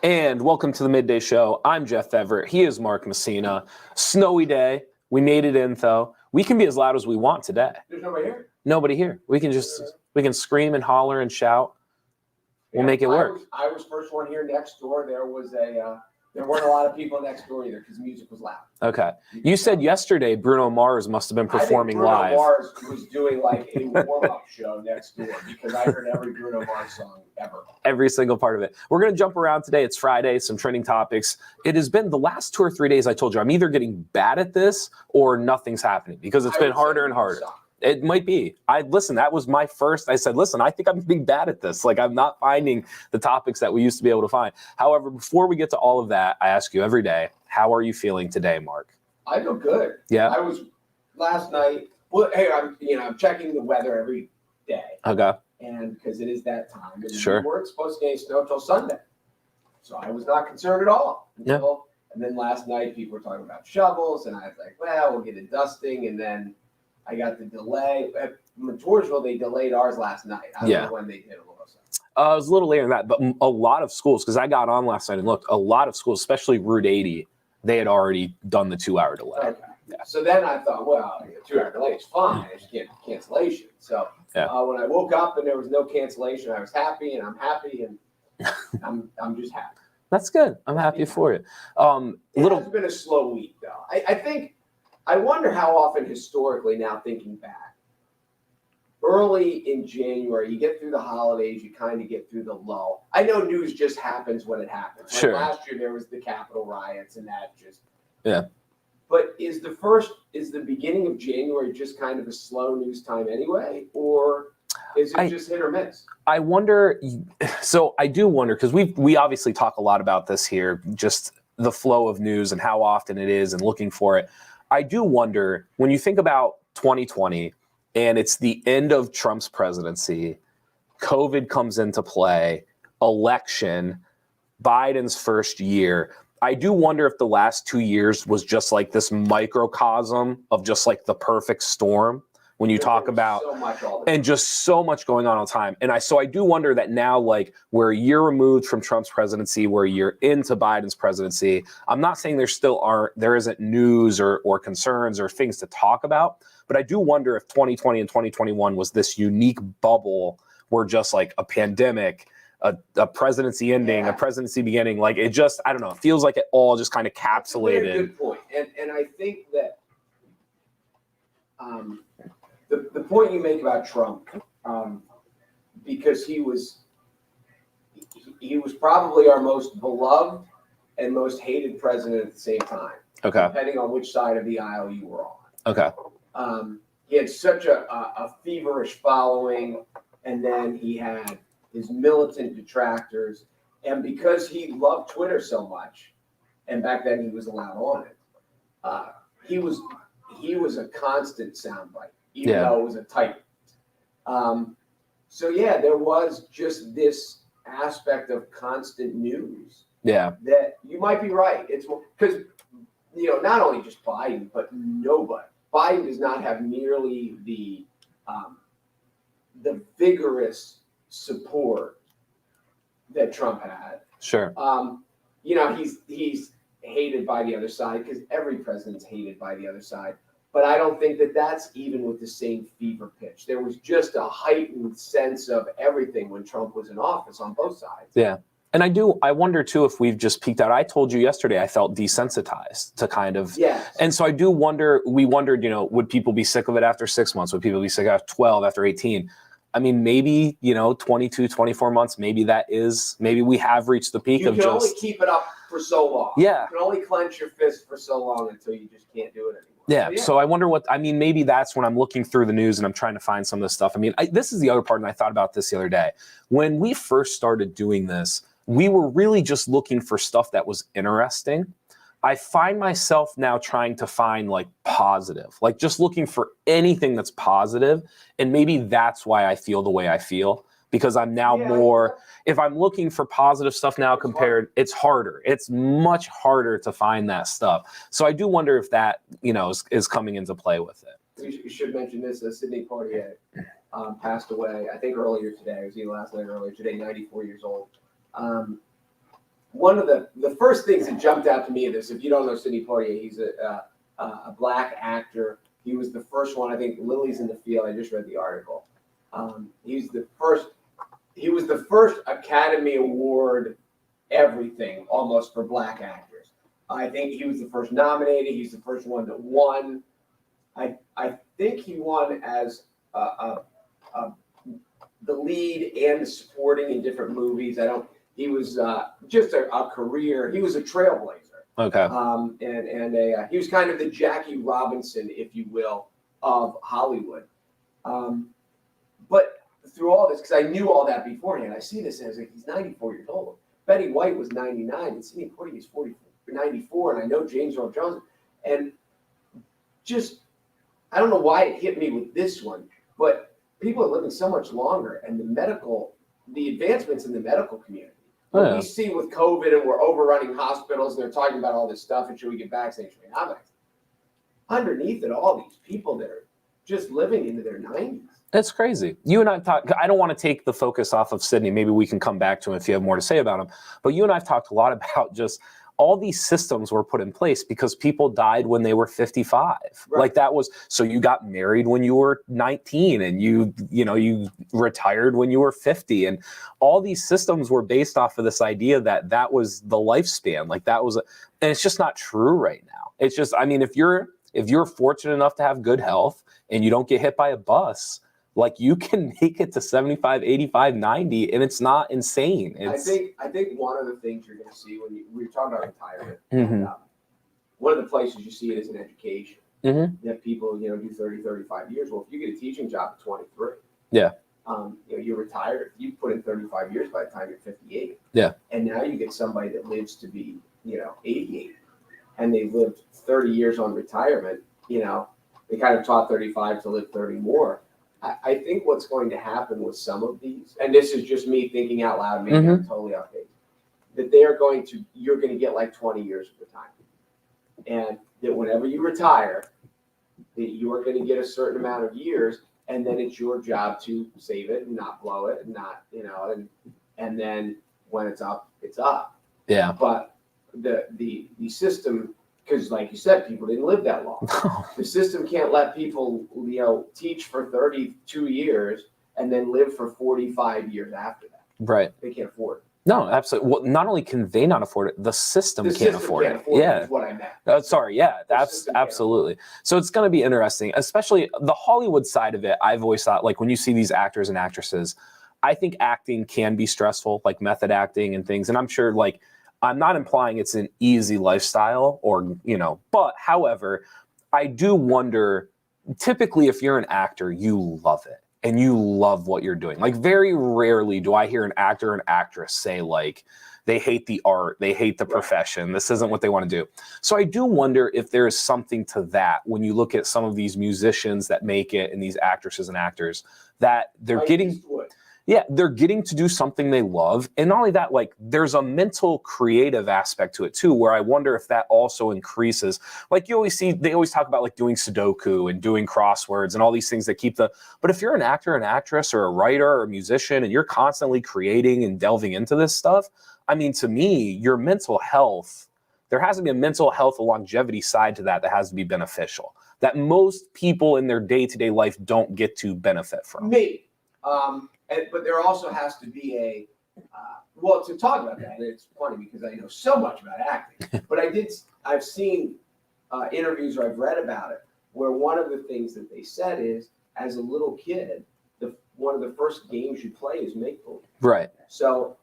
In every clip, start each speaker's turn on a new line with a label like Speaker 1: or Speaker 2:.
Speaker 1: And welcome to the Midday Show. I'm Jeff Everett. He is Mark Messina. Snowy day. We made it in, though. We can be as loud as we want today.
Speaker 2: There's nobody here?
Speaker 1: Nobody here. We can scream and holler and shout. We'll make it work.
Speaker 2: I was first one here next door. There weren't a lot of people next door either because music was loud.
Speaker 1: Okay. You said yesterday Bruno Mars must have been performing live.
Speaker 2: Bruno Mars was doing like a warm-up show next door because I heard every Bruno Mars song ever.
Speaker 1: Every single part of it. We're going to jump around today. It's Friday, some trending topics. It has been the last 2 or 3 days, I told you, I'm either getting bad at this or nothing's happening because it's been harder and harder. It might be. That was my first. I said, listen, I think I'm being bad at this. Like, I'm not finding the topics that we used to be able to find. However, before we get to all of that, I ask you every day, how are you feeling today, Mark?
Speaker 2: I feel good.
Speaker 1: Yeah.
Speaker 2: I was last night. Well, hey, I'm checking the weather every day.
Speaker 1: Okay.
Speaker 2: And because it is that time. And
Speaker 1: Sure.
Speaker 2: We weren't supposed to get any snow until Sunday. So I was not concerned at all. And then last night, people were talking about shovels. And I was like, well, we'll get a dusting. And then I got the delay. At Townsville, they delayed ours last night. I don't know when they did it.
Speaker 1: It was a little later than that, but a lot of schools, because I got on last night and looked, a lot of schools, especially Route 80, they had already done the 2-hour delay.
Speaker 2: Okay. Yeah. So then I thought, well, the 2-hour delay is fine. I just can't cancellation. So when I woke up and there was no cancellation, I was happy, and I'm happy, and I'm just happy.
Speaker 1: That's good. I'm happy for you.
Speaker 2: It's been a slow week, though. I wonder how often historically now thinking back, early in January, you get through the holidays, you kind of get through the lull. I know news just happens when it happens. Like last year there was the Capitol riots and that just.
Speaker 1: Yeah.
Speaker 2: But is the beginning of January just kind of a slow news time anyway? Or is it just hit or miss?
Speaker 1: I wonder. So I do wonder, because we obviously talk a lot about this here, just the flow of news and how often it is and looking for it. I do wonder, when you think about 2020 and it's the end of Trump's presidency, COVID comes into play, election, Biden's first year. I do wonder if the last 2 years was just like this microcosm of just like the perfect storm when you talk about and just so much going on all the time. And I do wonder that now, like, we're a year removed from Trump's presidency, we're a year into Biden's presidency. I'm not saying there isn't news or concerns or things to talk about, but I do wonder if 2020 and 2021 was this unique bubble where just like a pandemic, a presidency ending, a presidency beginning, like it just, I don't know, it feels like it all just kind of capsulated.
Speaker 2: That's a very good point. And I think that the point you make about Trump, because he was probably our most beloved and most hated president at the same time.
Speaker 1: Okay.
Speaker 2: Depending on which side of the aisle you were on.
Speaker 1: Okay.
Speaker 2: He had such a feverish following, and then he had his militant detractors, and because he loved Twitter so much, and back then he was allowed on it, he was a constant soundbite. Even though it was a type. There was just this aspect of constant news. Yeah. That you might be right. It's because, not only just Biden, but nobody. Biden does not have nearly the vigorous support that Trump had. Sure. He's hated by the other side because every president's hated by the other side. But I don't think that that's even with the same fever pitch. There was just a heightened sense of everything when Trump was in office on both sides. Yeah. And I wonder too if we've just peaked out. I told you yesterday I felt desensitized to kind of. Yes. And so I do wonder, we wondered, would people be sick of it after 6 months? Would people be sick after 12, after 18? I mean, maybe, 22, 24 months, maybe we have reached the peak of just. You can only keep it up for so long. Yeah. You can only clench your fist for so long until you just can't do it anymore. Yeah. So I wonder maybe that's when I'm looking through the news and I'm trying to find some of this stuff. This is the other part, and I thought about this the other day. When we first started doing this, we were really just looking for stuff that was interesting. I find myself now trying to find like positive, like just looking for anything that's positive. And maybe that's why I feel the way I feel, because I'm now more, if I'm looking for positive stuff now it's harder. It's much harder to find that stuff. So I do wonder if that, is coming into play with it. We should mention this. Sidney Poitier passed away, I think earlier today. It was either last night or earlier today, 94 years old. one of the first things that jumped out to me of this, if you don't know Sidney Poitier, he's a black actor. He was the first one, I think, Lilies in the Field. I just read the article. He was the first Academy Award everything almost for black actors. I think he was the first nominated. He's the first one that won. I think he won as the lead and the supporting in different movies. He was just a career. He was a trailblazer.
Speaker 1: Okay.
Speaker 2: He was kind of the Jackie Robinson, if you will, of Hollywood. But through all this, because I knew all that beforehand, I see this as like he's 94 years old. Betty White was 99, and Sidney Poitier is 94, and I know James Earl Jones. And just, I don't know why it hit me with this one, but people are living so much longer, and the advancements in the medical community. What we see with COVID, and we're overrunning hospitals, and they're talking about all this stuff, and should we get vaccinated, should we not vaccinate? Underneath it, all these people that are just living into their 90s.
Speaker 1: It's crazy. You and I talked, I don't want to take the focus off of Sidney. Maybe we can come back to him if you have more to say about him. But you and I have talked a lot about just all these systems were put in place because people died when they were 55. Right. Like that was, so you got married when you were 19 and you retired when you were 50. And all these systems were based off of this idea that was the lifespan. Like that was, and it's just not true right now. It's just, I mean, if you're fortunate enough to have good health and you don't get hit by a bus, like you can make it to 75, 85, 90, and it's not insane.
Speaker 2: I think one of the things you're going to see when we're talking about retirement,
Speaker 1: mm-hmm.
Speaker 2: One of the places you see it is in education.
Speaker 1: Mm-hmm.
Speaker 2: That people, do 30, 35 years. Well, if you get a teaching job at 23,
Speaker 1: yeah,
Speaker 2: you're retired. You put in 35 years by the time you're 58.
Speaker 1: Yeah. And
Speaker 2: now you get somebody that lives to be, 88, and they've lived 30 years on retirement. They kind of taught 35 to live 30 more. I think what's going to happen with some of these, and this is just me thinking out loud, maybe
Speaker 1: mm-hmm.
Speaker 2: I'm totally off base, that you're going to get like 20 years of retirement. And that whenever you retire, that you are going to get a certain amount of years, and then it's your job to save it and not blow it and not, and then when it's up, it's up. Yeah. But the system, because like you said, people didn't live that long. The system can't let people, teach for 32 years and then live for 45 years after that. Right. They can't afford it.
Speaker 1: No, absolutely. Well, not only can they not afford it, the system can't afford it. Yeah.
Speaker 2: Is what I meant.
Speaker 1: Sorry. Yeah, that's absolutely. So it's going to be interesting, especially the Hollywood side of it. I've always thought, like, when you see these actors and actresses, I think acting can be stressful, like method acting and things. And I'm sure, like, I'm not implying it's an easy lifestyle but however, I do wonder, typically if you're an actor, you love it and you love what you're doing. Like very rarely do I hear an actor or an actress say like they hate the art, they hate the profession, this isn't what they want to do. So I do wonder if there is something to that when you look at some of these musicians that make it and these actresses and actors that they're getting... Yeah, they're getting to do something they love. And not only that, like there's a mental creative aspect to it too, where I wonder if that also increases. Like they always talk about like doing Sudoku and doing crosswords and all these things that keep but if you're an actor, an actress, or a writer or a musician, and you're constantly creating and delving into this stuff, I mean, to me, your mental health, there has to be a mental health, a longevity side to that has to be beneficial, that most people in their day-to-day life don't get to benefit from.
Speaker 2: But there also has to be to talk about that, it's funny because I know so much about acting, but I've seen interviews or I've read about it where one of the things that they said is, as a little kid, one of the first games you play is make-believe. Right. So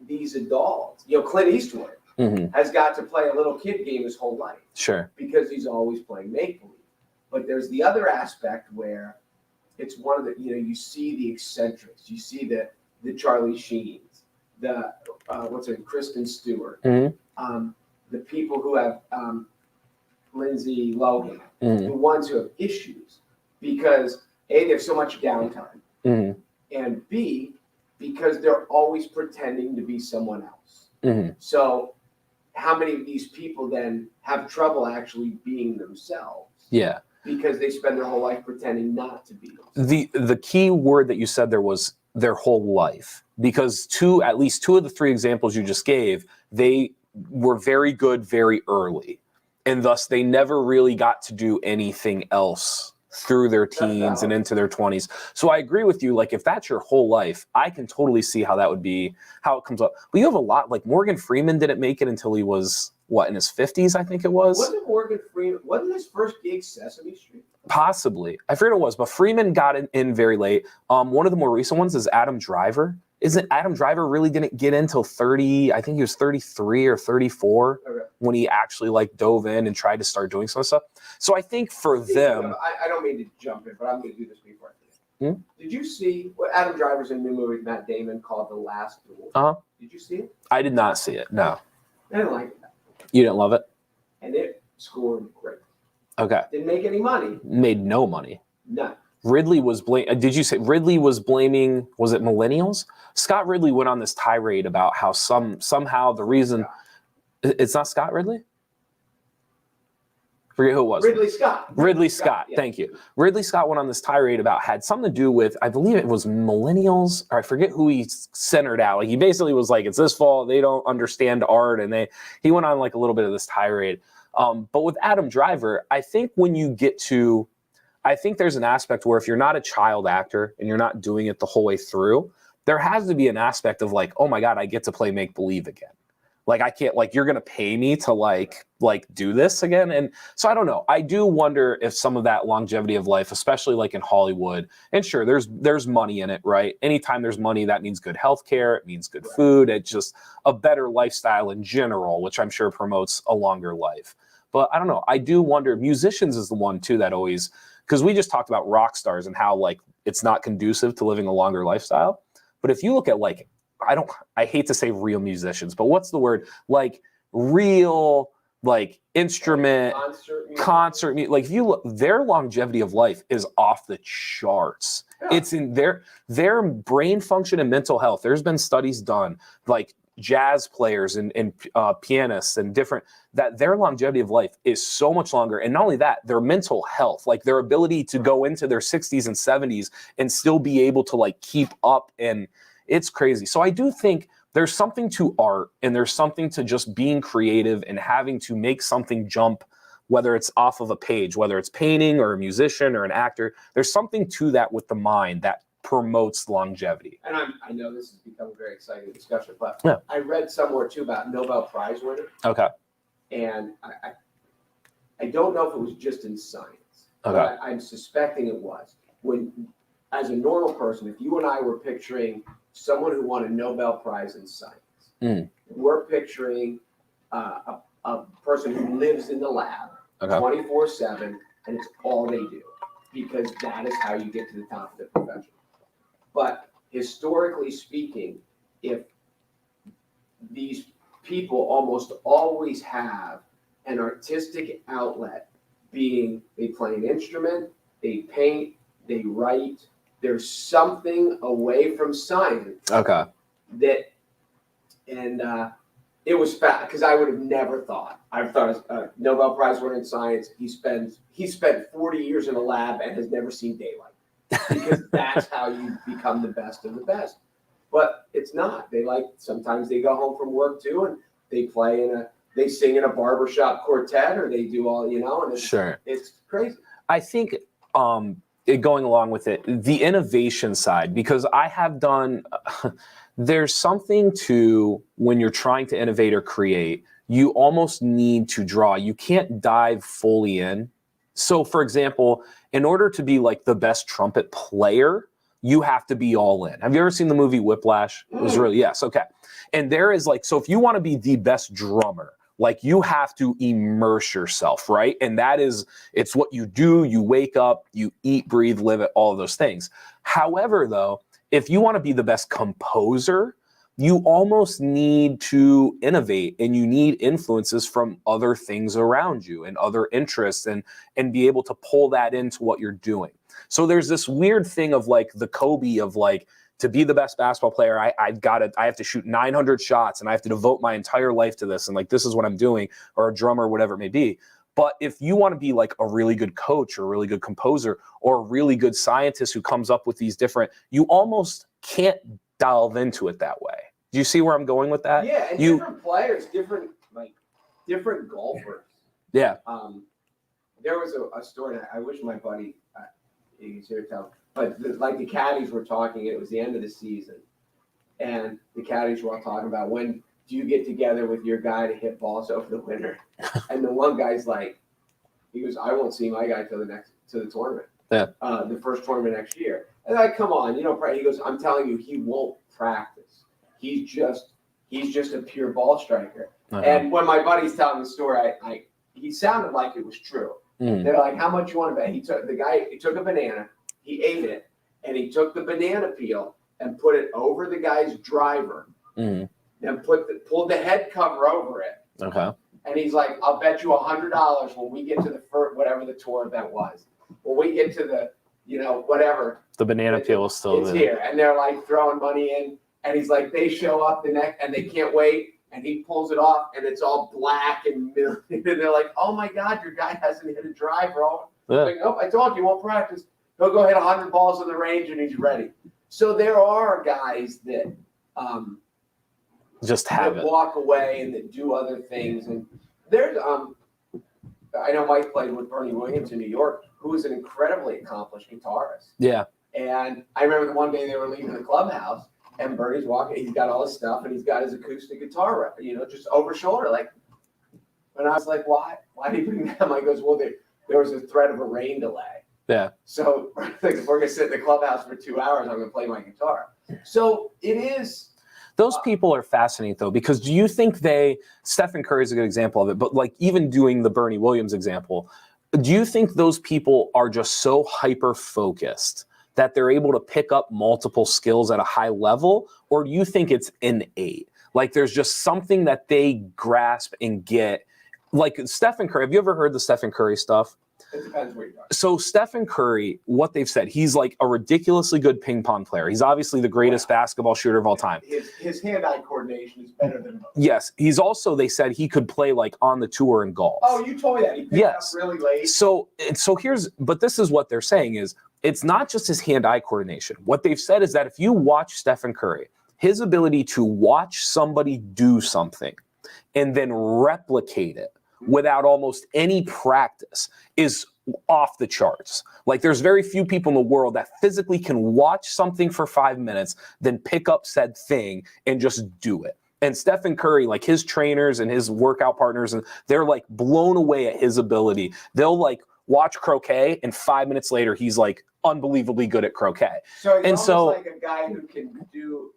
Speaker 2: these adults, Clint Eastwood mm-hmm. has got to play a little kid game his whole life. Sure. Because he's always playing make-believe. But there's the other aspect where it's one of the, you see the eccentrics, you see the Charlie Sheens, the Kristen Stewart, mm-hmm. The people who have Lindsay Lohan, mm-hmm. the ones who have issues because A, they have so much downtime, mm-hmm. and B, because they're always pretending to be someone else. Mm-hmm. So how many of these people then have trouble actually being themselves? Yeah. Because they spend their whole life pretending not to be themselves.
Speaker 1: The key word that you said there was their whole life, because at least two of the three examples you just gave, they were very good very early, and thus they never really got to do anything else through their teens and into their 20s. So I agree with you. Like, if that's your whole life, I can totally see how that would be, how it comes up. But you have a lot, like Morgan Freeman didn't make it until he was, in his 50s, I think it was?
Speaker 2: Wasn't Morgan Freeman, wasn't his first gig Sesame Street?
Speaker 1: Possibly. I forget what it was, but Freeman got in very late. One of the more recent ones is Adam Driver. Isn't Adam Driver really didn't get in until 30, I think he was 33 or 34 when he actually like dove in and tried to start doing some stuff. So I think for them...
Speaker 2: I don't mean to jump in, but I'm going to do this before I forget. Did you see what Adam Driver's in a new movie with Matt Damon called The Last Duel?
Speaker 1: Uh-huh.
Speaker 2: Did you see it?
Speaker 1: I did not see it, no.
Speaker 2: I didn't like it.
Speaker 1: You didn't love it?
Speaker 2: And it scored great.
Speaker 1: Okay.
Speaker 2: Didn't make any money.
Speaker 1: Made no money.
Speaker 2: None.
Speaker 1: Ridley was did you say Ridley was blaming, was it millennials? Scott Ridley went on this tirade about how somehow the reason... It's not Scott Ridley? Forget who it was.
Speaker 2: Ridley Scott.
Speaker 1: Ridley Scott, yeah. Thank you. Ridley Scott went on this tirade about, had something to do with, I believe it was millennials, or I forget who he centered out. Like, he basically was like, it's this fault, they don't understand art, and he went on like a little bit of this tirade. But with Adam Driver, I think when you get to... I think there's an aspect where if you're not a child actor and you're not doing it the whole way through, there has to be an aspect of like, oh my God, I get to play make-believe again. Like, I can't, like, you're going to pay me to like do this again. And so I don't know. I do wonder if some of that longevity of life, especially like in Hollywood, and sure, there's money in it, right? Anytime there's money, that means good healthcare. It means good food. It's just a better lifestyle in general, which I'm sure promotes a longer life. But I don't know. I do wonder, musicians is the one too that always... Because we just talked about rock stars and how like it's not conducive to living a longer lifestyle. But if you look at like, I hate to say real musicians, but what's the word? Like real, like instrument, concert music. Like if you look, their longevity of life is off the charts. Yeah. It's in their brain function and mental health. There's been studies done, like jazz players and pianists and different, that their longevity of life is so much longer. And not only that, their mental health, like their ability to go into their 60s and 70s and still be able to like keep up, and it's crazy. So I do think there's something to art, and there's something to just being creative and having to make something jump, whether it's off of a page, whether it's painting or a musician or an actor. There's something to that with the mind that promotes longevity.
Speaker 2: And I know this has become a very exciting discussion, but I read somewhere too about Nobel Prize winner.
Speaker 1: Okay.
Speaker 2: And I don't know if it was just in science.
Speaker 1: Okay.
Speaker 2: But I'm suspecting it was. When, as a normal person, if you and I were picturing someone who won a Nobel Prize in science, we're picturing a person who lives in the lab 24/7, and it's all they do, because that is how you get to the top of the profession. But historically speaking, if these people almost always have an artistic outlet, being they play an instrument, they paint, they write, there's something away from science.
Speaker 1: Okay.
Speaker 2: That, and it was fat, because I would have never thought. I thought a Nobel Prize winner in science, he spent 40 years in a lab and has never seen daylight, because that's how you become the best of the best. But it's not. Sometimes they go home from work too, and they sing in a barbershop quartet, or they do all, and it's crazy. I think
Speaker 1: going along with it, the innovation side, because I have done, there's something to when you're trying to innovate or create, you almost need to draw. You can't dive fully in. So for example, in order to be like the best trumpet player, you have to be all in. Have you ever seen the movie Whiplash? It was really, yes, okay. And there is like, so if you want to be the best drummer, like you have to immerse yourself, right? And that is, it's what you do. You wake up, you eat, breathe, live it, all of those things. However, though, if you want to be the best composer, you almost need to innovate, and you need influences from other things around you and other interests, and be able to pull that into what you're doing. So there's this weird thing of like the Kobe of like, to be the best basketball player, I have to shoot 900 shots, and I have to devote my entire life to this, and like this is what I'm doing, or a drummer, whatever it may be. But if you want to be like a really good coach or a really good composer or a really good scientist who comes up with these different, you almost can't delve into it that way. Do you see where I'm going with that?
Speaker 2: Yeah, and different players, different golfers.
Speaker 1: Yeah.
Speaker 2: There was a story. I wish my buddy he's here to tell, but the caddies were talking. It was the end of the season, and the caddies were all talking about when do you get together with your guy to hit balls over the winter? And the one guy's like, he goes, I won't see my guy till the tournament.
Speaker 1: Yeah.
Speaker 2: The first tournament next year. And I'm like, come on, he goes, I'm telling you, he won't practice. He's just a pure ball striker. Uh-huh. And when my buddy's telling the story, he sounded like it was true. Mm. They're like, how much you want to bet? He took a banana, he ate it, and he took the banana peel and put it over the guy's driver. Mm. And pulled the head cover over it. Okay. And he's like, I'll bet you $100 when we get to the first, whatever the tour event was. When we get to the, whatever.
Speaker 1: The banana peel is still
Speaker 2: there. It's here. And they're like throwing money in. And he's like, they show up the next, and they can't wait. And he pulls it off, and it's all black and they're like, oh my God, your guy hasn't hit a drive, bro. Yeah. Like, nope, I told you, won't practice. He'll go hit 100 balls on the range, and he's ready. So there are guys that
Speaker 1: just have it.
Speaker 2: Walk away and that do other things. And there's I know Mike played with Bernie Williams in New York, who is an incredibly accomplished guitarist.
Speaker 1: Yeah.
Speaker 2: And I remember the one day they were leaving the clubhouse and Bernie's walking, he's got all his stuff and he's got his acoustic guitar, just over shoulder. Like, and I was like, why did he bring them? I goes, well, there was a threat of a rain delay. Yeah. So if we're going to sit in the clubhouse for 2 hours, I'm going to play my guitar. So it is.
Speaker 1: Those people are fascinating, though, because do you think Stephen Curry is a good example of it, but like even doing the Bernie Williams example, do you think those people are just so hyper-focused that they're able to pick up multiple skills at a high level, or do you think it's innate? Like there's just something that they grasp and get. Like Stephen Curry, have you ever heard the Stephen Curry stuff?
Speaker 2: It depends where you are.
Speaker 1: So Stephen Curry, what they've said, he's like a ridiculously good ping pong player. He's obviously the greatest basketball shooter of all time.
Speaker 2: His hand-eye coordination is better than most.
Speaker 1: Yes. He's also, they said he could play like on the tour in golf.
Speaker 2: Oh, you told me that. He picked up really late.
Speaker 1: So but this is what they're saying is, it's not just his hand-eye coordination. What they've said is that if you watch Stephen Curry, his ability to watch somebody do something and then replicate it without almost any practice is off the charts. Like there's very few people in the world that physically can watch something for 5 minutes, then pick up said thing and just do it. And Stephen Curry, like his trainers and his workout partners, and they're like blown away at his ability. They'll like watch croquet and 5 minutes later, he's like unbelievably good at croquet.
Speaker 2: So he's almost like a guy who can do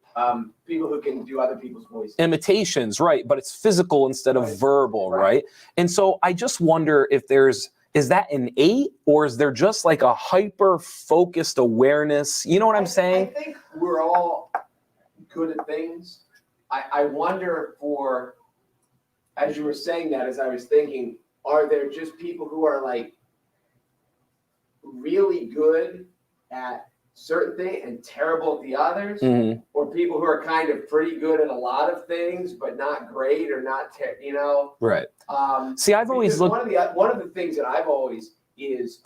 Speaker 2: people who can do other people's voices.
Speaker 1: Imitations, right. But it's physical instead of verbal, right? And so I just wonder if is that innate or is there just like a hyper-focused awareness? You know what I'm saying?
Speaker 2: I think we're all good at things. I wonder as you were saying that, as I was thinking, are there just people who are like really good at certain things and terrible at the others, mm-hmm. or people who are kind of pretty good at a lot of things but not great or not
Speaker 1: right. See, I've always looked
Speaker 2: one of the things that I've always is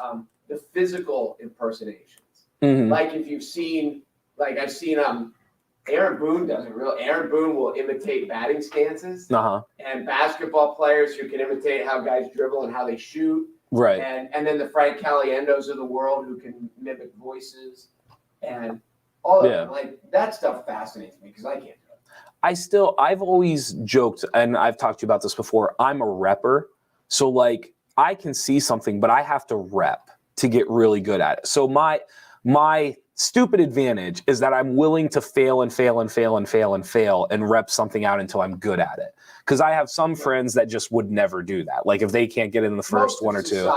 Speaker 2: the physical impersonations.
Speaker 1: Mm-hmm.
Speaker 2: Like if you've seen, like I've seen Aaron Boone does it real. Aaron Boone will imitate batting stances, and basketball players who can imitate how guys dribble and how they shoot.
Speaker 1: Right.
Speaker 2: And then the Frank Caliendos of the world who can mimic voices and all of that. Like that stuff fascinates me because I can't do it.
Speaker 1: I've always joked, and I've talked to you about this before, I'm a repper. So like I can see something, but I have to rep to get really good at it. So my stupid advantage is that I'm willing to fail and fail and fail and fail and fail and rep something out until I'm good at it. Because I have some friends that just would never do that. Like if they can't get in the first one or two.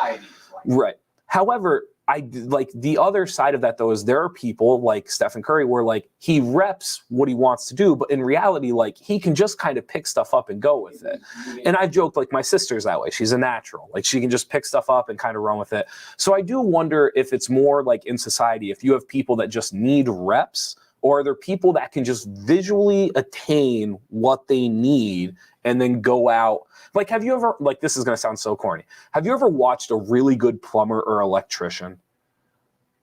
Speaker 1: Right. However, I like the other side of that though is there are people like Stephen Curry where like he reps what he wants to do, but in reality, like he can just kind of pick stuff up and go with it. And I've joked like my sister's that way. She's a natural. Like she can just pick stuff up and kind of run with it. So I do wonder if it's more like in society, if you have people that just need reps, or are there people that can just visually attain what they need and then go out? Like, have you ever, like, this is going to sound so corny. Have you ever watched a really good plumber or electrician?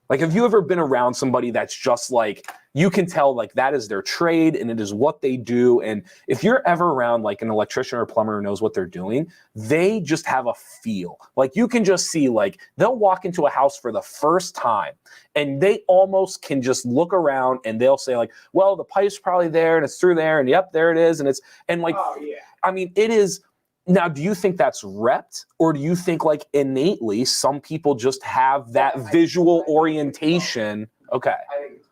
Speaker 1: Like, have you ever been around somebody that's just like, you can tell like that is their trade and it is what they do. And if you're ever around like an electrician or plumber who knows what they're doing, they just have a feel. Like you can just see like they'll walk into a house for the first time and they almost can just look around and they'll say like, well, the pipe's probably there and it's through there and yep, there it is. And it's, and like,
Speaker 2: oh, yeah.
Speaker 1: I mean, it is. Now, do you think that's repped, or do you think like innately some people just have that visual orientation? Okay.
Speaker 2: I think it's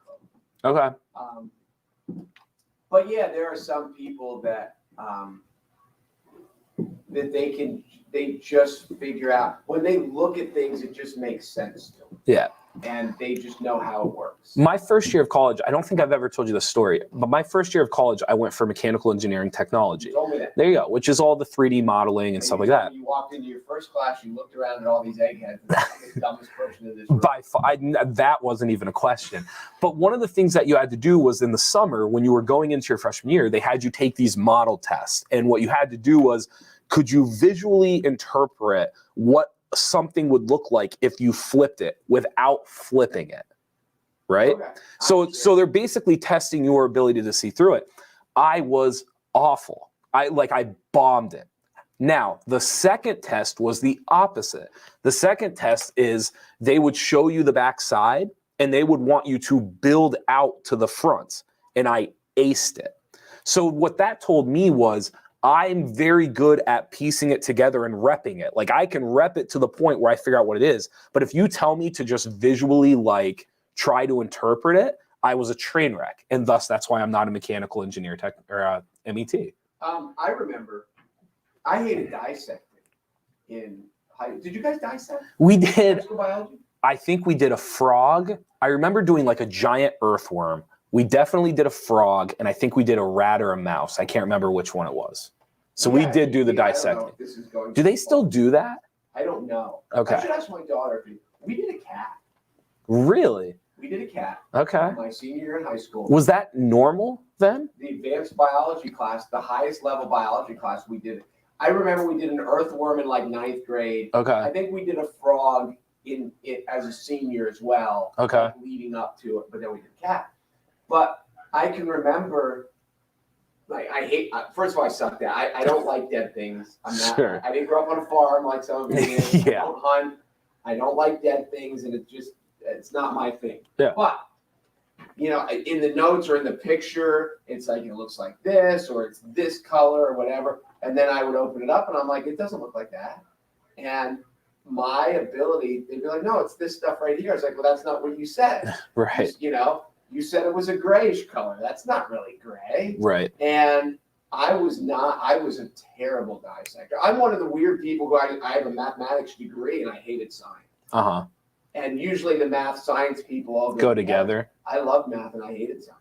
Speaker 2: both.
Speaker 1: Okay.
Speaker 2: But yeah, there are some people that that they just figure out when they look at things, it just makes sense to them.
Speaker 1: Yeah.
Speaker 2: And they just know how it works.
Speaker 1: My first year of college, I don't think I've ever told you this story, but my first year of college, I went for mechanical engineering technology.
Speaker 2: You told me that.
Speaker 1: There you go, which is all the 3D modeling and stuff like that.
Speaker 2: You walked into your first class, you looked around at all these eggheads, and the dumbest person in this room.
Speaker 1: That wasn't even a question. But one of the things that you had to do was in the summer, when you were going into your freshman year, they had you take these model tests. And what you had to do was, could you visually interpret what something would look like if you flipped it without flipping it, right? Okay. So they're basically testing your ability to see through it. I was awful. I bombed it. Now, the second test was the opposite. The second test is they would show you the back side and they would want you to build out to the front, and I aced it. So what that told me was I'm very good at piecing it together and repping it. Like I can rep it to the point where I figure out what it is. But if you tell me to just visually like try to interpret it, I was a train wreck. And thus that's why I'm not a mechanical engineer or MET.
Speaker 2: I remember I hated dissecting in high. Did you guys dissect?
Speaker 1: We did.
Speaker 2: Biology?
Speaker 1: I think we did a frog. I remember doing like a giant earthworm. We definitely did a frog, and I think we did a rat or a mouse. I can't remember which one it was. So yeah, we did do the dissecting. Do they still do that?
Speaker 2: I don't know.
Speaker 1: Okay.
Speaker 2: I should ask my daughter. We did a cat.
Speaker 1: Really?
Speaker 2: We did a cat.
Speaker 1: Okay.
Speaker 2: My senior year in high school.
Speaker 1: Was that normal then?
Speaker 2: The advanced biology class, the highest level biology class, we did it. I remember we did an earthworm in like 9th grade.
Speaker 1: Okay.
Speaker 2: I think we did a frog in it as a senior as well.
Speaker 1: Okay.
Speaker 2: Like leading up to it, but then we did a cat. But I can remember, like, first of all, I sucked at it. I don't like dead things. I didn't grow up on a farm like some of you did.
Speaker 1: Yeah.
Speaker 2: I don't hunt. I don't like dead things, and it's not my thing.
Speaker 1: Yeah.
Speaker 2: But, you know, in the notes or in the picture, it's like, it looks like this, or it's this color or whatever. And then I would open it up, and I'm like, it doesn't look like that. And my ability, they'd be like, no, it's this stuff right here. I was like, well, that's not what you said.
Speaker 1: Right.
Speaker 2: You know? You said it was a grayish color. That's not really gray.
Speaker 1: Right.
Speaker 2: And I was a terrible dissector. I'm one of the weird people who I have a mathematics degree and I hated science.
Speaker 1: Uh-huh.
Speaker 2: And usually the math science people all
Speaker 1: go together.
Speaker 2: I love math and I hated science.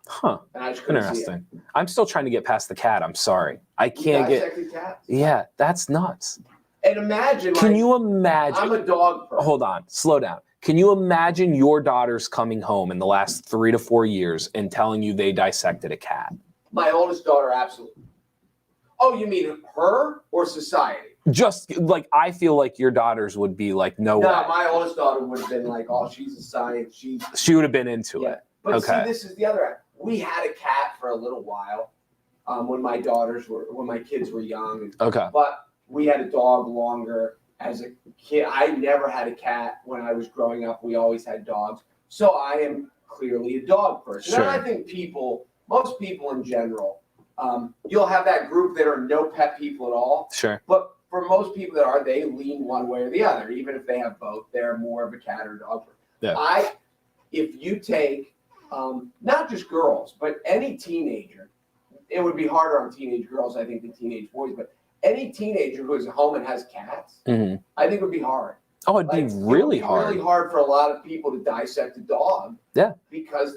Speaker 1: Huh.
Speaker 2: And I just couldn't
Speaker 1: Interesting.
Speaker 2: see it.
Speaker 1: I'm still trying to get past the cat. I'm sorry. I can't get.
Speaker 2: Cats.
Speaker 1: Yeah, that's nuts.
Speaker 2: And imagine.
Speaker 1: Can you imagine?
Speaker 2: I'm a dog person.
Speaker 1: Hold on. Slow down. Can you imagine your daughters coming home in the last 3 to 4 years and telling you they dissected a cat?
Speaker 2: My oldest daughter, absolutely. Oh, you mean her or society?
Speaker 1: Just like, I feel like your daughters would be like, no way.
Speaker 2: No, my oldest daughter would have been like, oh, she's a science.
Speaker 1: She would have been into it.
Speaker 2: But
Speaker 1: okay.
Speaker 2: See, this is the other. We had a cat for a little while when my kids were young.
Speaker 1: Okay.
Speaker 2: But we had a dog longer. As a kid, I never had a cat when I was growing up. We always had dogs. So I am clearly a dog person.
Speaker 1: Sure.
Speaker 2: And I think most people in general, you'll have that group that are no pet people at all.
Speaker 1: Sure.
Speaker 2: But for most people that are, they lean one way or the other. Even if they have both, they're more of a cat or dog person.
Speaker 1: Yeah.
Speaker 2: If you take not just girls, but any teenager, it would be harder on teenage girls, I think, than teenage boys, but any teenager who is at home and has cats, I think it would be hard.
Speaker 1: Oh, it'd be really hard.
Speaker 2: Really hard for a lot of people to dissect a dog.
Speaker 1: Yeah.
Speaker 2: Because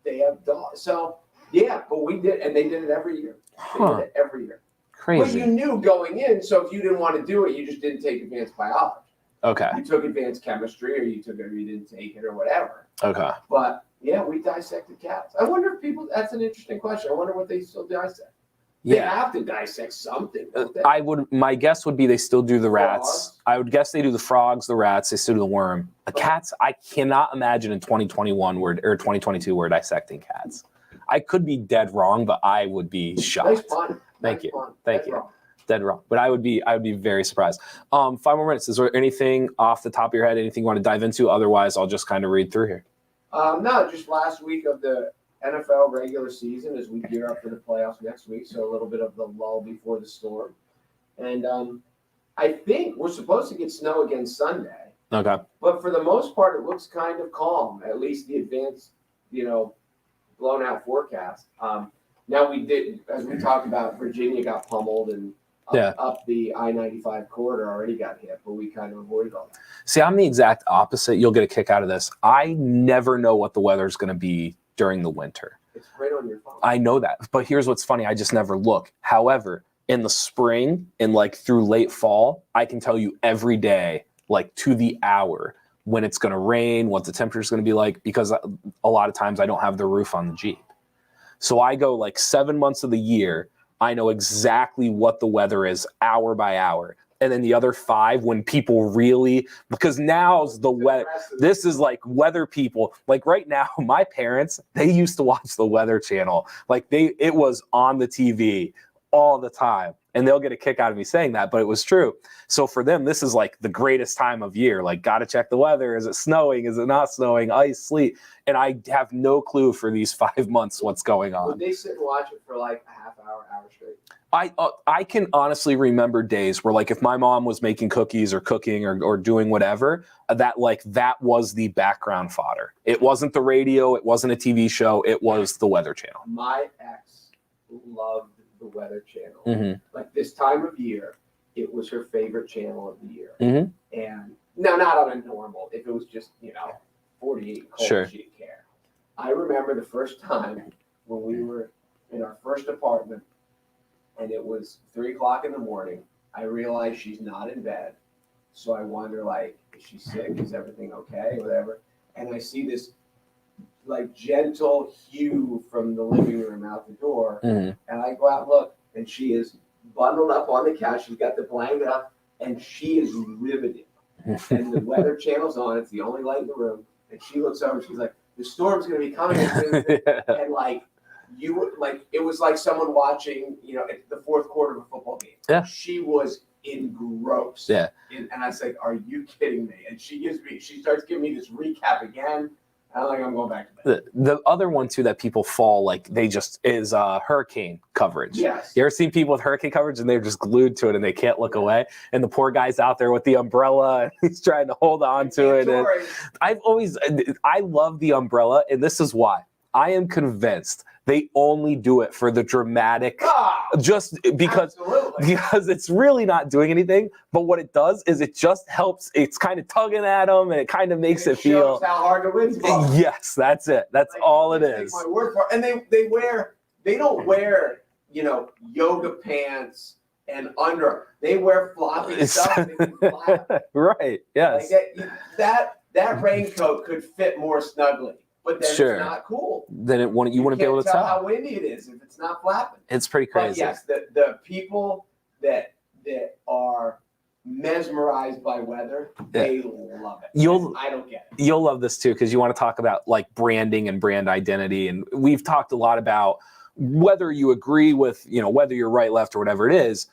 Speaker 2: they have dogs. So, yeah, but we did, and they did it every year. They did it every year.
Speaker 1: Crazy.
Speaker 2: But you knew going in, so if you didn't want to do it, you just didn't take advanced biology.
Speaker 1: Okay.
Speaker 2: You took advanced chemistry, or you didn't take it, or whatever.
Speaker 1: Okay.
Speaker 2: But, yeah, we dissected cats. I wonder if that's an interesting question. I wonder what they still dissect. They have to dissect something.
Speaker 1: My guess would be they still do the rats.
Speaker 2: Frogs.
Speaker 1: I would guess they do the frogs, the rats, they still do the worm. The cats, I cannot imagine in 2021 or 2022 we're dissecting cats. I could be dead wrong, but I would be shocked.
Speaker 2: Nice pun.
Speaker 1: Thank you. Dead wrong. But I would be very surprised. 5 more minutes. Is there anything off the top of your head, anything you want to dive into? Otherwise, I'll just kind of read through here.
Speaker 2: No, just last week of the NFL regular season as we gear up for the playoffs next week. So a little bit of the lull before the storm. And I think we're supposed to get snow again Sunday.
Speaker 1: Okay.
Speaker 2: But for the most part, it looks kind of calm, at least the advanced, blown out forecast. Now we did, as we talked about, Virginia got pummeled and up the I-95 corridor already got hit, but we kind of avoided all that.
Speaker 1: See, I'm the exact opposite. You'll get a kick out of this. I never know what the weather's going to be during the winter.
Speaker 2: It's right on your phone.
Speaker 1: I know that. But here's what's funny. I just never look. However, in the spring and through late fall, I can tell you every day, to the hour, when it's going to rain, what the temperature is going to be like, because a lot of times I don't have the roof on the Jeep. So I go 7 months of the year, I know exactly what the weather is hour by hour. And then the other 5, when people really, because now's the weather, this is weather people. Right now, my parents, they used to watch the Weather Channel. It was on the TV all the time. And they'll get a kick out of me saying that, but it was true. So for them, this is the greatest time of year. Got to check the weather. Is it snowing? Is it not snowing? Ice, sleet. And I have no clue for these 5 months what's going on.
Speaker 2: Would they sit and watch it for a half hour straight?
Speaker 1: I can honestly remember days where if my mom was making cookies or cooking or doing whatever, that was the background fodder. It wasn't the radio. It wasn't a TV show. It was the Weather Channel.
Speaker 2: My ex loved the Weather Channel.
Speaker 1: Mm-hmm.
Speaker 2: This time of year, it was her favorite channel of the year.
Speaker 1: Mm-hmm.
Speaker 2: And no, not on a normal. If it was just 48 cold,
Speaker 1: sure,
Speaker 2: she didn't care. I remember the first time when we were in our first apartment, and it was 3:00 in the morning. I realized she's not in bed, so I wonder is she sick? Is everything okay? Whatever. And I see this gentle hue from the living room out the door, and I go out and look, and she is bundled up on the couch. She's got the blanket up, and she is riveted. And the Weather Channel's on. It's the only light in the room. And she looks over. She's like, "The storm's going to be coming." And it was like someone watching, the fourth quarter of a football game.
Speaker 1: Yeah.
Speaker 2: She was engrossed.
Speaker 1: Yeah.
Speaker 2: And I was like, "Are you kidding me?" And she starts giving me this recap again. I'm going back to bed.
Speaker 1: The other one too that people fall is hurricane coverage.
Speaker 2: Yes.
Speaker 1: You ever seen people with hurricane coverage and they're just glued to it and they can't look away? And the poor guy's out there with the umbrella and he's trying to hold on to it. And I love the umbrella, and this is why. I am convinced they only do it for the dramatic, just because it's really not doing anything. But what it does is it just helps. It's kind of tugging at them, and it kind of makes it feel.
Speaker 2: Shows how hard the wind's blowing.
Speaker 1: Yes, that's it. That's all it is.
Speaker 2: Take my word for it. And they don't wear yoga pants and under. They wear floppy stuff.
Speaker 1: Right. Yes.
Speaker 2: That raincoat could fit more snugly. But then
Speaker 1: sure,
Speaker 2: it's not cool.
Speaker 1: Then you wouldn't be able to tell
Speaker 2: how windy it is if it's not flapping.
Speaker 1: It's pretty crazy.
Speaker 2: But yes, the people that are mesmerized by weather, they love it. I don't get it.
Speaker 1: You'll love this too, because you want to talk about branding and brand identity, and we've talked a lot about whether you agree with whether you're right, left, or whatever it is.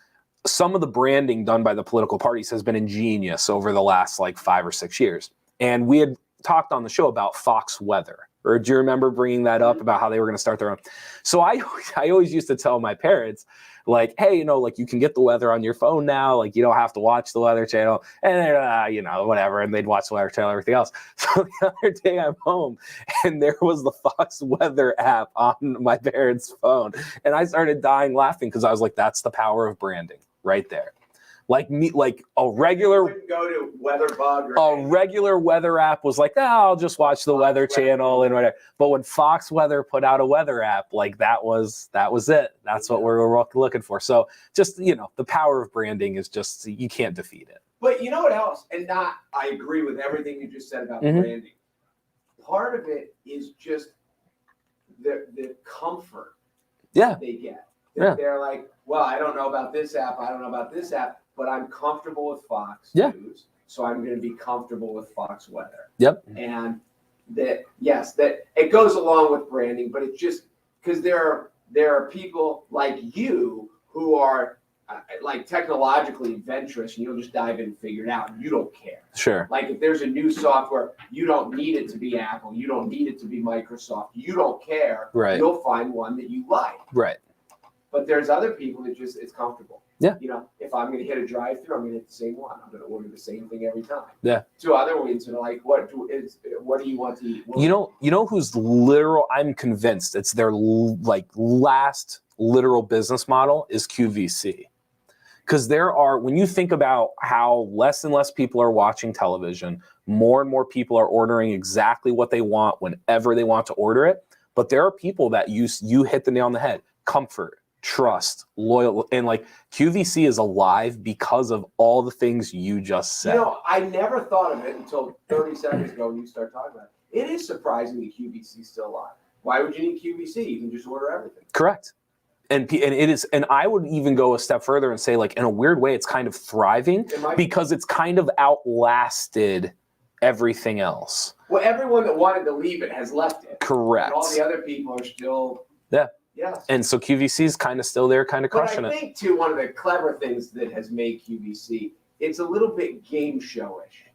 Speaker 1: Some of the branding done by the political parties has been ingenious over the last 5 or 6 years, and we had talked on the show about Fox Weather. Or do you remember bringing that up about how they were going to start their own? So I always used to tell my parents, hey, you can get the weather on your phone now. You don't have to watch the Weather Channel, and whatever. And they'd watch the Weather Channel and everything else. So the other day I'm home, and there was the Fox Weather app on my parents' phone, and I started dying laughing because I was like, that's the power of branding right there. A regular,
Speaker 2: wouldn't go to WeatherBug
Speaker 1: or regular weather app was I'll just watch the Weather Channel and whatever. But when Fox Weather put out a weather app, that was it. That's what we're looking for. So just the power of branding is just, you can't defeat it.
Speaker 2: But you know what else? I agree with everything you just said about branding. Part of it is just the comfort they get. They're like, well, I don't know about this app, but I'm comfortable with Fox News, so I'm going to be comfortable with Fox Weather.
Speaker 1: Yep.
Speaker 2: And that it goes along with branding, but it's just because there are people like you who are like technologically adventurous, and you'll just dive in and figure it out, and you don't care.
Speaker 1: Sure.
Speaker 2: Like if there's a new software, you don't need it to be Apple, you don't need it to be Microsoft, you don't care.
Speaker 1: Right.
Speaker 2: You'll find one that you like.
Speaker 1: Right.
Speaker 2: But there's other people that just it's comfortable.
Speaker 1: Yeah.
Speaker 2: If I'm going to hit a drive-through, I'm going to hit the same one. I'm going to order the same thing every time.
Speaker 1: Yeah.
Speaker 2: Two other ones are like, what do you want to eat?
Speaker 1: You know who's literal? I'm convinced it's their last literal business model is QVC. Because when you think about how less and less people are watching television, more and more people are ordering exactly what they want whenever they want to order it. But there are people that you hit the nail on the head. Comfort, trust, loyal, and like QVC is alive because of all the things you just said.
Speaker 2: I never thought of it until 30 seconds ago when you start talking about it. It is surprising that QVC is still alive. Why would you need QVC? You can just order everything.
Speaker 1: Correct. And it is, and I would even go a step further and say, like, in a weird way, it's kind of thriving because it's kind of outlasted everything else.
Speaker 2: Well, everyone that wanted to leave it has left it.
Speaker 1: Correct.
Speaker 2: And all the other people are still.
Speaker 1: Yeah.
Speaker 2: Yes.
Speaker 1: And so QVC is kind of still there, kind of crushing it.
Speaker 2: But I think, too, one of the clever things that has made QVC, it's a little bit game showish.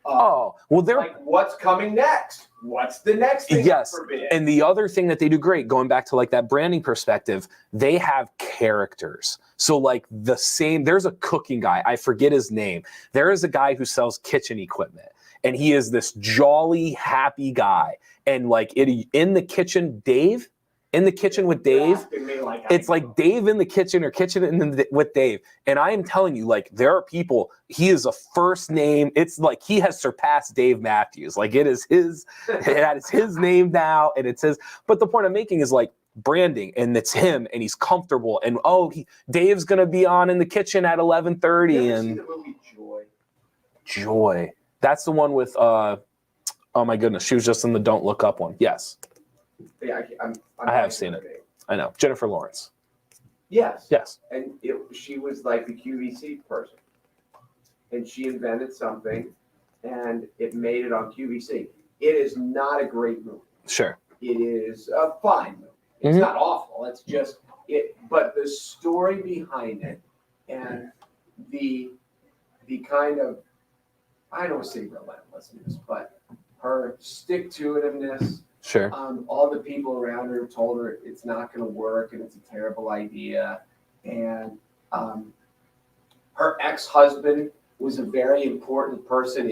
Speaker 2: Like, what's coming next? What's the next thing?
Speaker 1: Yes, and the other thing that they do great, going back to like that branding perspective, they have characters. So like there's a cooking guy, I forget his name. There is a guy who sells kitchen equipment, and he is this jolly, happy guy. And like in the kitchen, Dave. In the kitchen with Dave, it's like Dave in the kitchen or kitchen with Dave. And I am telling you, like, there are people, he is a first name. It's like he has surpassed Dave Matthews. Like it is his name now. And it says, but the point I'm making is like branding, and it's him, and he's comfortable. And Dave's going to be on in the kitchen at 11:30.
Speaker 2: You ever
Speaker 1: and
Speaker 2: seen the movie Joy?
Speaker 1: Joy. That's the one with, oh my goodness, she was just in the Don't Look Up one. Yes.
Speaker 2: Yeah,
Speaker 1: I have seen it. I know. Jennifer Lawrence.
Speaker 2: Yes.
Speaker 1: Yes.
Speaker 2: And she was like the QVC person. And she invented something, and it made it on QVC. It is not a great movie.
Speaker 1: Sure.
Speaker 2: It is a fine movie. It's not awful. It's just it. But the story behind it and the kind of, I don't say relentlessness, but her stick-to-itiveness.
Speaker 1: Sure.
Speaker 2: All the people around her told her it's not going to work and it's a terrible idea. And her ex-husband was a very important person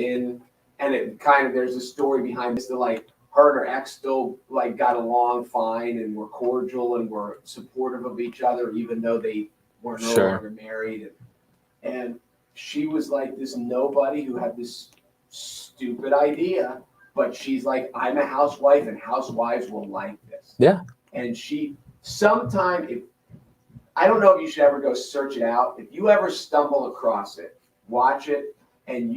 Speaker 2: and it kind of, there's a story behind this that like her and her ex still like got along fine and were cordial and were supportive of each other, even though they were no longer married. And she was like this nobody who had this stupid idea. But she's like, I'm a housewife, and housewives will like this.
Speaker 1: Yeah.
Speaker 2: And I don't know if you should ever go search it out. If you ever stumble across it, watch it, and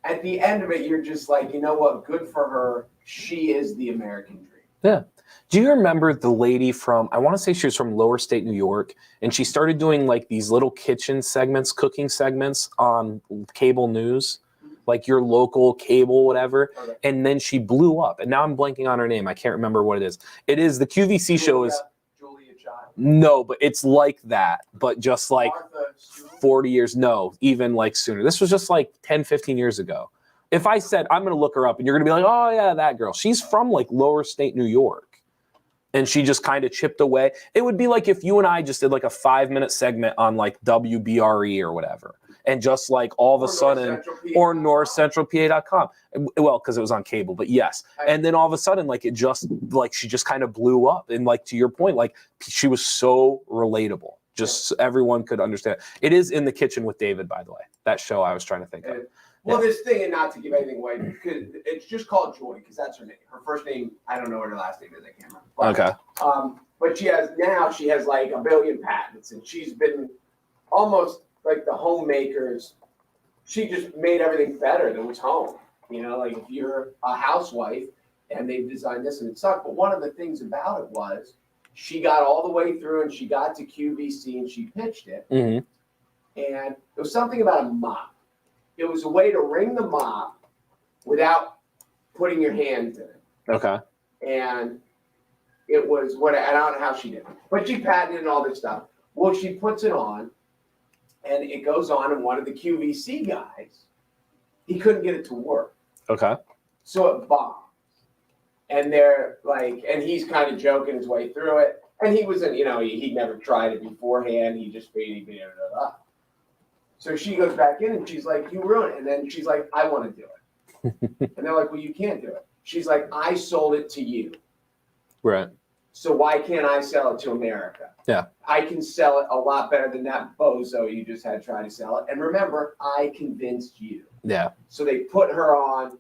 Speaker 2: at the end of it, you're just like, you know what? Good for her. She is the American dream.
Speaker 1: Yeah. Do you remember the lady from, I want to say she was from Lower State, New York, and she started doing like these little kitchen segments, cooking segments on cable news? Like your local cable, whatever. Okay. And then she blew up. And now I'm blanking on her name. I can't remember what it is. It is the QVC show is.
Speaker 2: Julia Child.
Speaker 1: No, but it's like that. But just like 40 years. No, even like sooner. This was just like 10, 15 years ago. If I said, I'm going to look her up and you're going to be like, oh yeah, that girl. She's from like Lower State, New York. And she just kind of chipped away. It would be like if you and I just did like a 5-minute segment on like WBRE or whatever. And just like all of a sudden, or NorthcentralPa.com. Well, because it was on cable, but yes. And then all of a sudden, like it just, like she just kind of blew up. And like to your point, like she was so relatable. Just so everyone could understand. It is In the Kitchen with David, by the way. That show I was trying to think of.
Speaker 2: Well, this thing, and not to give anything away, because it's just called Joy, because that's her name. Her first name, I don't know what her last name is. I can't remember. But,
Speaker 1: okay.
Speaker 2: But she has like 1 billion patents, and she's been almost like the homemakers. She just made everything better that was home. Like if you're a housewife and they've designed this and it sucked. But one of the things about it was she got all the way through and she got to QVC and she pitched it.
Speaker 1: Mm-hmm.
Speaker 2: And it was something about a mop. It was a way to wring the mop without putting your hands in it.
Speaker 1: Okay.
Speaker 2: And it was what, I don't know how she did it, but she patented and all this stuff. Well, she puts it on and it goes on, and one of the QVC guys, he couldn't get it to work.
Speaker 1: Okay.
Speaker 2: So it bombed. And they're like, and he's kind of joking his way through it. And he wasn't, he'd never tried it beforehand. He just figured he'd it up. So she goes back in and she's like, you ruined it. And then she's like, I want to do it. And they're like, well, you can't do it. She's like, I sold it to you.
Speaker 1: Right.
Speaker 2: So why can't I sell it to America?
Speaker 1: Yeah.
Speaker 2: I can sell it a lot better than that bozo you just had trying to sell it. And remember, I convinced you.
Speaker 1: Yeah.
Speaker 2: So they put her on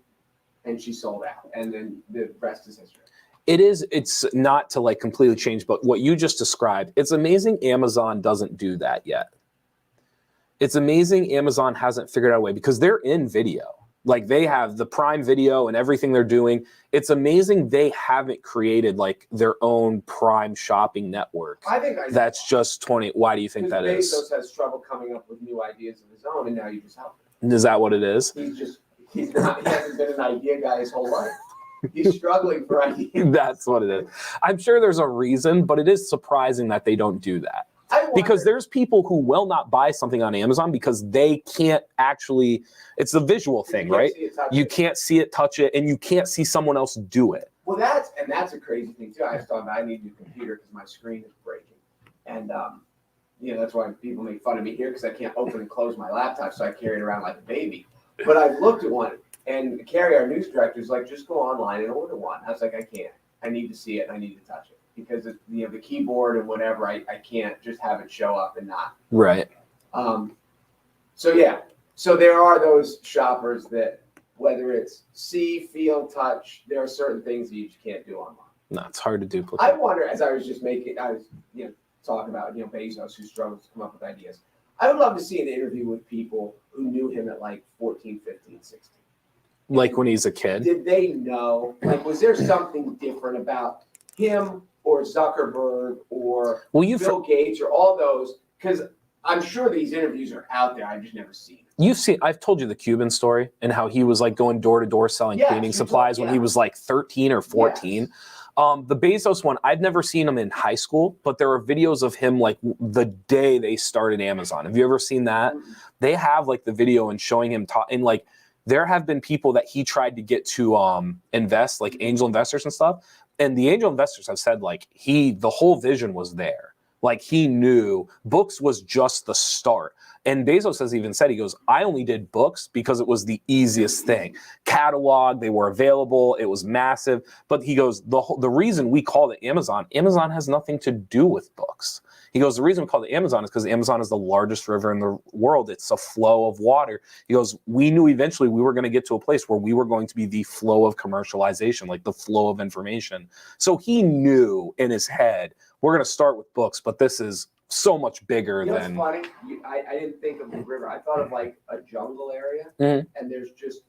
Speaker 2: and she sold out. And then the rest is history.
Speaker 1: It's not to like completely change, but what you just described, it's amazing Amazon doesn't do that yet. It's amazing Amazon hasn't figured out a way, because they're in video. Like they have the Prime Video and everything they're doing. It's amazing they haven't created like their own Prime shopping network.
Speaker 2: I think
Speaker 1: that's just 20. Why do you think that is?
Speaker 2: Bezos has trouble coming up with new ideas of his own, and now you just help him.
Speaker 1: Is that what it is?
Speaker 2: He hasn't been an idea guy his whole life. He's struggling for ideas.
Speaker 1: That's what it is. I'm sure there's a reason, but it is surprising that they don't do that. Because there's people who will not buy something on Amazon because they can't actually, it's the visual thing, right? You can't see it, touch it, and you can't see someone else do it.
Speaker 2: Well, that's a crazy thing too. I was talking about I need a new computer because my screen is breaking. And that's why people make fun of me here, because I can't open and close my laptop, so I carry it around like a baby. But I looked at one, and Carrie, our news director, is like, just go online and order one. I was like, I can't. I need to see it and I need to touch it. Because the keyboard and whatever, I can't just have it show up and not.
Speaker 1: Right.
Speaker 2: So there are those shoppers that, whether it's see, feel, touch, there are certain things that you just can't do online.
Speaker 1: No, it's hard to duplicate.
Speaker 2: I wonder, as I was talking about Bezos, who struggles to come up with ideas. I would love to see an interview with people who knew him at like 14, 15, 16.
Speaker 1: Like when he's a kid.
Speaker 2: Did they know? Like, was there something different about him or Zuckerberg or Bill Gates or all those? Because I'm sure these interviews are out there. I've just never seen them.
Speaker 1: I've told you the Cuban story and how he was like going door to door selling cleaning supplies when he was like 13 or 14. Yes. The Bezos one, I've never seen him in high school, but there are videos of him like the day they started Amazon. Have you ever seen that? Mm-hmm. They have like the video and showing him and like there have been people that he tried to get to invest, like angel investors and stuff. And the angel investors have said like the whole vision was there. Like he knew books was just the start. And Bezos has even said, he goes, I only did books because it was the easiest thing. Catalog, they were available, it was massive. But he goes, the reason we call it Amazon has nothing to do with books. He goes, the reason we call it Amazon is because Amazon is the largest river in the world. It's a flow of water. He goes, we knew eventually we were going to get to a place where we were going to be the flow of commercialization, like the flow of information. So he knew in his head, we're going to start with books, but this is so much bigger than.
Speaker 2: It's funny. I didn't think of the river. I thought of like a jungle area, and there's just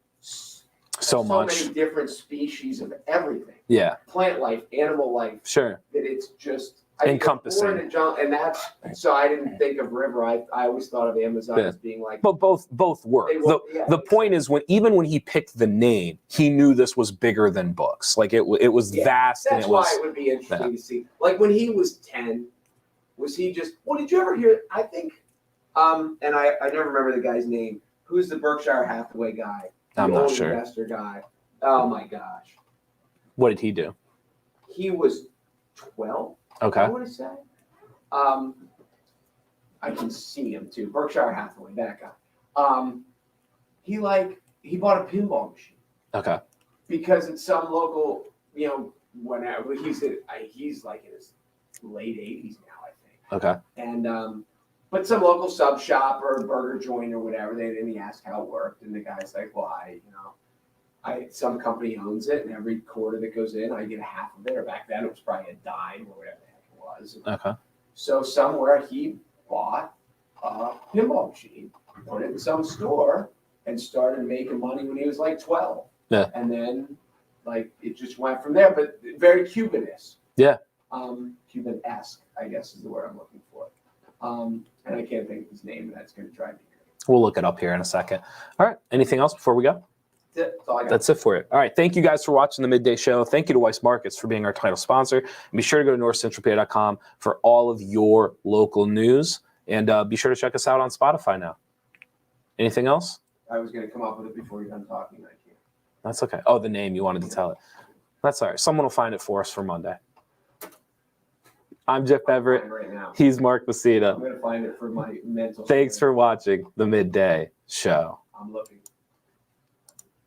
Speaker 2: so many different species of everything.
Speaker 1: Yeah.
Speaker 2: Plant life, animal life.
Speaker 1: Sure.
Speaker 2: That it's just
Speaker 1: encompassing.
Speaker 2: And that's so I didn't think of river. I always thought of Amazon as being like.
Speaker 1: But both work. The point is even when he picked the name, he knew this was bigger than books. Like it was vast.
Speaker 2: That's why it would be interesting to see. Like when he was 10. Was he just? Well, did you ever hear? I think, and I never remember the guy's name. Who's the Berkshire Hathaway guy?
Speaker 1: I'm not sure.
Speaker 2: Investor guy. Oh my gosh.
Speaker 1: What did he do?
Speaker 2: He was 12.
Speaker 1: Okay.
Speaker 2: I want to say. I can see him too. Berkshire Hathaway, that guy. He bought a pinball machine.
Speaker 1: Okay.
Speaker 2: Because it's some local, whenever he's like in his late 80s now, I think.
Speaker 1: Okay.
Speaker 2: And but some local sub shop or burger joint or whatever, and he asked how it worked, and the guy's like, well, some company owns it, and every quarter that goes in, I get half of it, or back then it was probably a dime or whatever the heck it was.
Speaker 1: Okay.
Speaker 2: So somewhere he bought a pinball machine, put it in some store, and started making money when he was like 12.
Speaker 1: Yeah.
Speaker 2: And then like it just went from there, but very Cubanist.
Speaker 1: Yeah.
Speaker 2: Cuban-esque, I guess is the word I'm looking for. And I can't think of his name, and that's going to drive me crazy.
Speaker 1: We'll look it up here in a second. All right. Anything else before we go?
Speaker 2: That's it. That's all I got.
Speaker 1: That's it for you. All right. Thank you guys for watching the Midday Show. Thank you to Weiss Markets for being our title sponsor. And be sure to go to NorthcentralPa.com for all of your local news. And be sure to check us out on Spotify now. Anything else?
Speaker 2: I was going to come up with it before you're done talking. I can't.
Speaker 1: That's okay. Oh, the name you wanted to tell it. That's all right. Someone will find it for us for Monday. I'm Jeff Everett.
Speaker 2: Right now.
Speaker 1: He's Mark Messina.
Speaker 2: I'm going to find it for my mental.
Speaker 1: Thanks for watching the Midday Show.
Speaker 2: I'm looking.